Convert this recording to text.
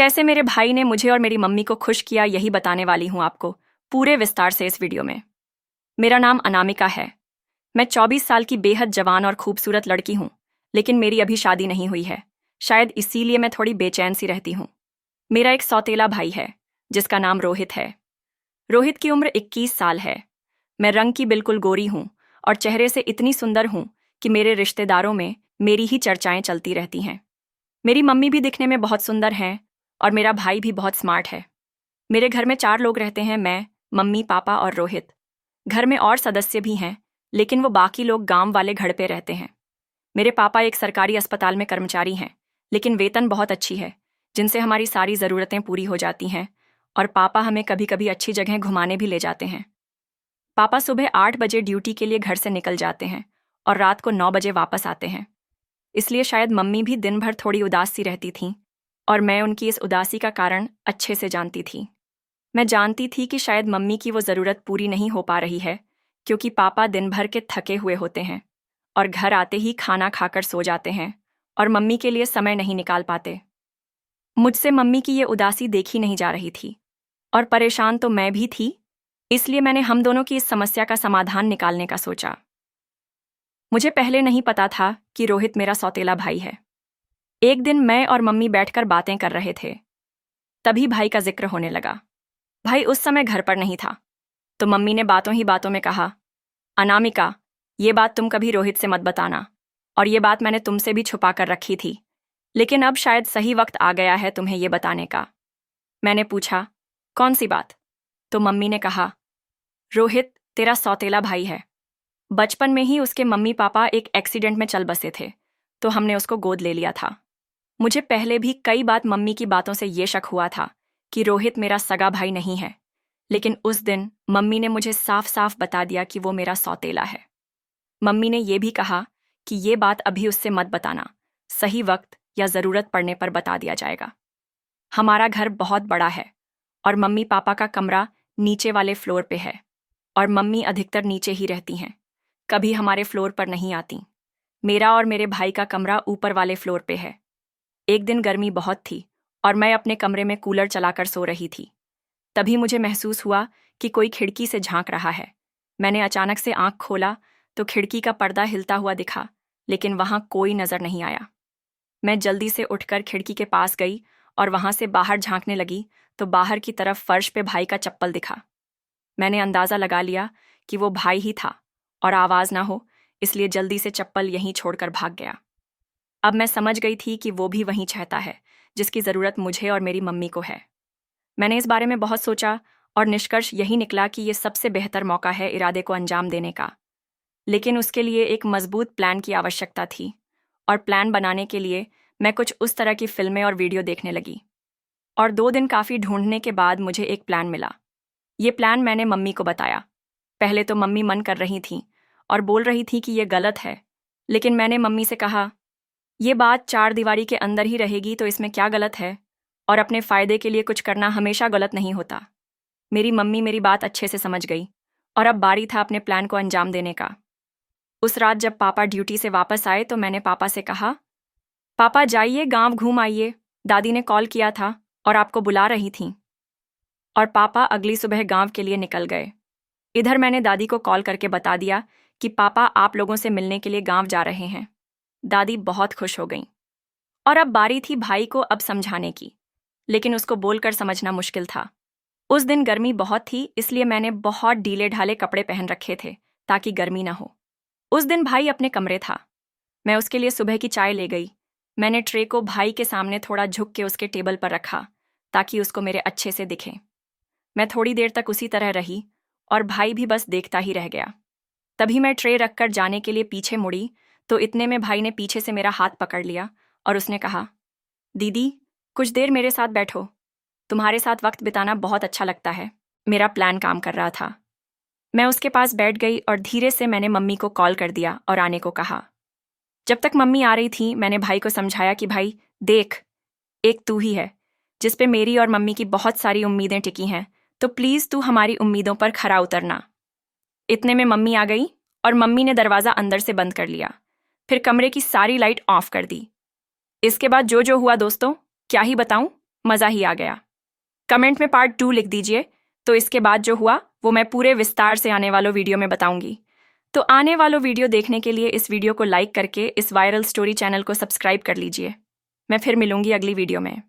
कैसे मेरे भाई ने मुझे और मेरी मम्मी को खुश किया यही बताने वाली हूँ आपको पूरे विस्तार से इस वीडियो में। मेरा नाम अनामिका है। मैं 24 साल की बेहद जवान और खूबसूरत लड़की हूँ, लेकिन मेरी अभी शादी नहीं हुई है। शायद इसीलिए मैं थोड़ी बेचैन सी रहती हूँ। मेरा एक सौतेला भाई है जिसका नाम रोहित है। रोहित की उम्र 21 साल है। मैं रंग की बिल्कुल गोरी हूँ और चेहरे से इतनी सुंदर हूँ कि मेरे रिश्तेदारों में मेरी ही चर्चाएं चलती रहती हैं। मेरी मम्मी भी दिखने में बहुत सुंदर हैं और मेरा भाई भी बहुत स्मार्ट है। मेरे घर में 4 लोग रहते हैं, मैं, मम्मी, पापा और रोहित। घर में और सदस्य भी हैं, लेकिन वो बाकी लोग गांव वाले घर पे रहते हैं। मेरे पापा एक सरकारी अस्पताल में कर्मचारी हैं, लेकिन वेतन बहुत अच्छी है, जिनसे हमारी सारी ज़रूरतें पूरी हो जाती हैं और पापा हमें कभी कभी अच्छी जगह घुमाने भी ले जाते हैं। पापा सुबह 8 बजे ड्यूटी के लिए घर से निकल जाते हैं और रात को 9 बजे वापस आते हैं। इसलिए शायद मम्मी भी दिन भर थोड़ी उदास सी रहती थीं और मैं उनकी इस उदासी का कारण अच्छे से जानती थी। मैं जानती थी कि शायद मम्मी की वो ज़रूरत पूरी नहीं हो पा रही है, क्योंकि पापा दिन भर के थके हुए होते हैं और घर आते ही खाना खाकर सो जाते हैं और मम्मी के लिए समय नहीं निकाल पाते। मुझसे मम्मी की ये उदासी देखी नहीं जा रही थी और परेशान तो मैं भी थी। इसलिए मैंने हम दोनों की इस समस्या का समाधान निकालने का सोचा। मुझे पहले नहीं पता था कि रोहित मेरा सौतेला भाई है। एक दिन मैं और मम्मी बैठकर बातें कर रहे थे, तभी भाई का जिक्र होने लगा। भाई उस समय घर पर नहीं था, तो मम्मी ने बातों ही बातों में कहा, अनामिका, ये बात तुम कभी रोहित से मत बताना, और ये बात मैंने तुमसे भी छुपा कर रखी थी, लेकिन अब शायद सही वक्त आ गया है तुम्हें ये बताने का। मैंने पूछा, कौन सी बात? तो मम्मी ने कहा, रोहित तेरा सौतेला भाई है। बचपन में ही उसके मम्मी पापा एक एक्सीडेंट में चल बसे थे, तो हमने उसको गोद ले लिया था। मुझे पहले भी कई बार मम्मी की बातों से ये शक हुआ था कि रोहित मेरा सगा भाई नहीं है, लेकिन उस दिन मम्मी ने मुझे साफ साफ बता दिया कि वो मेरा सौतेला है। मम्मी ने ये भी कहा कि ये बात अभी उससे मत बताना, सही वक्त या ज़रूरत पड़ने पर बता दिया जाएगा। हमारा घर बहुत बड़ा है और मम्मी पापा का कमरा नीचे वाले फ्लोर पे है और मम्मी अधिकतर नीचे ही रहती हैं, कभी हमारे फ्लोर पर नहीं आती। मेरा और मेरे भाई का कमरा ऊपर वाले फ्लोर पे है। एक दिन गर्मी बहुत थी और मैं अपने कमरे में कूलर चलाकर सो रही थी। तभी मुझे महसूस हुआ कि कोई खिड़की से झांक रहा है। मैंने अचानक से आंख खोला तो खिड़की का पर्दा हिलता हुआ दिखा, लेकिन वहां कोई नजर नहीं आया। मैं जल्दी से उठकर खिड़की के पास गई और वहां से बाहर झांकने लगी तो बाहर की तरफ फर्श पे भाई का चप्पल दिखा। मैंने अंदाजा लगा लिया कि वो भाई ही था और आवाज ना हो, इसलिए जल्दी से चप्पल यहीं छोड़कर भाग गया। अब मैं समझ गई थी कि वो भी वहीं चाहता है जिसकी ज़रूरत मुझे और मेरी मम्मी को है। मैंने इस बारे में बहुत सोचा और निष्कर्ष यही निकला कि ये सबसे बेहतर मौका है इरादे को अंजाम देने का। लेकिन उसके लिए एक मजबूत प्लान की आवश्यकता थी और प्लान बनाने के लिए मैं कुछ उस तरह की फिल्में और वीडियो देखने लगी। और 2 दिन काफ़ी ढूंढने के बाद मुझे एक प्लान मिला। ये प्लान मैंने मम्मी को बताया। पहले तो मम्मी मन कर रही थी और बोल रही थी कि ये गलत है, लेकिन मैंने मम्मी से कहा, ये बात 4 दीवारी के अंदर ही रहेगी तो इसमें क्या गलत है, और अपने फ़ायदे के लिए कुछ करना हमेशा गलत नहीं होता। मेरी मम्मी मेरी बात अच्छे से समझ गई और अब बारी था अपने प्लान को अंजाम देने का। उस रात जब पापा ड्यूटी से वापस आए तो मैंने पापा से कहा, पापा जाइए गांव घूम आइए, दादी ने कॉल किया था और आपको बुला रही थीं। और पापा अगली सुबह गांव के लिए निकल गए। इधर मैंने दादी को कॉल करके बता दिया कि पापा आप लोगों से मिलने के लिए गांव जा रहे हैं। दादी बहुत खुश हो गईं। और अब बारी थी भाई को अब समझाने की, लेकिन उसको बोलकर समझना मुश्किल था। उस दिन गर्मी बहुत थी, इसलिए मैंने बहुत ढीले ढाले कपड़े पहन रखे थे ताकि गर्मी ना हो। उस दिन भाई अपने कमरे था। मैं उसके लिए सुबह की चाय ले गई। मैंने ट्रे को भाई के सामने थोड़ा झुक के उसके टेबल पर रखा ताकि उसको मेरे अच्छे से दिखे। मैं थोड़ी देर तक उसी तरह रही और भाई भी बस देखता ही रह गया। तभी मैं ट्रे रखकर जाने के लिए पीछे मुड़ी तो इतने में भाई ने पीछे से मेरा हाथ पकड़ लिया और उसने कहा, दीदी कुछ देर मेरे साथ बैठो, तुम्हारे साथ वक्त बिताना बहुत अच्छा लगता है। मेरा प्लान काम कर रहा था। मैं उसके पास बैठ गई और धीरे से मैंने मम्मी को कॉल कर दिया और आने को कहा। जब तक मम्मी आ रही थी मैंने भाई को समझाया कि भाई देख, एक तू ही है जिस पे मेरी और मम्मी की बहुत सारी उम्मीदें टिकी हैं, तो प्लीज़ तू हमारी उम्मीदों पर खरा उतरना। इतने में मम्मी आ गई और मम्मी ने दरवाज़ा अंदर से बंद कर लिया, फिर कमरे की सारी लाइट ऑफ कर दी। इसके बाद जो जो हुआ दोस्तों, क्या ही बताऊं। मज़ा ही आ गया। कमेंट में पार्ट 2 लिख दीजिए, तो इसके बाद जो हुआ वो मैं पूरे विस्तार से आने वालों वीडियो में बताऊंगी। तो आने वालों वीडियो देखने के लिए इस वीडियो को लाइक करके इस वायरल स्टोरी चैनल को सब्सक्राइब कर लीजिए। मैं फिर मिलूंगी अगली वीडियो में।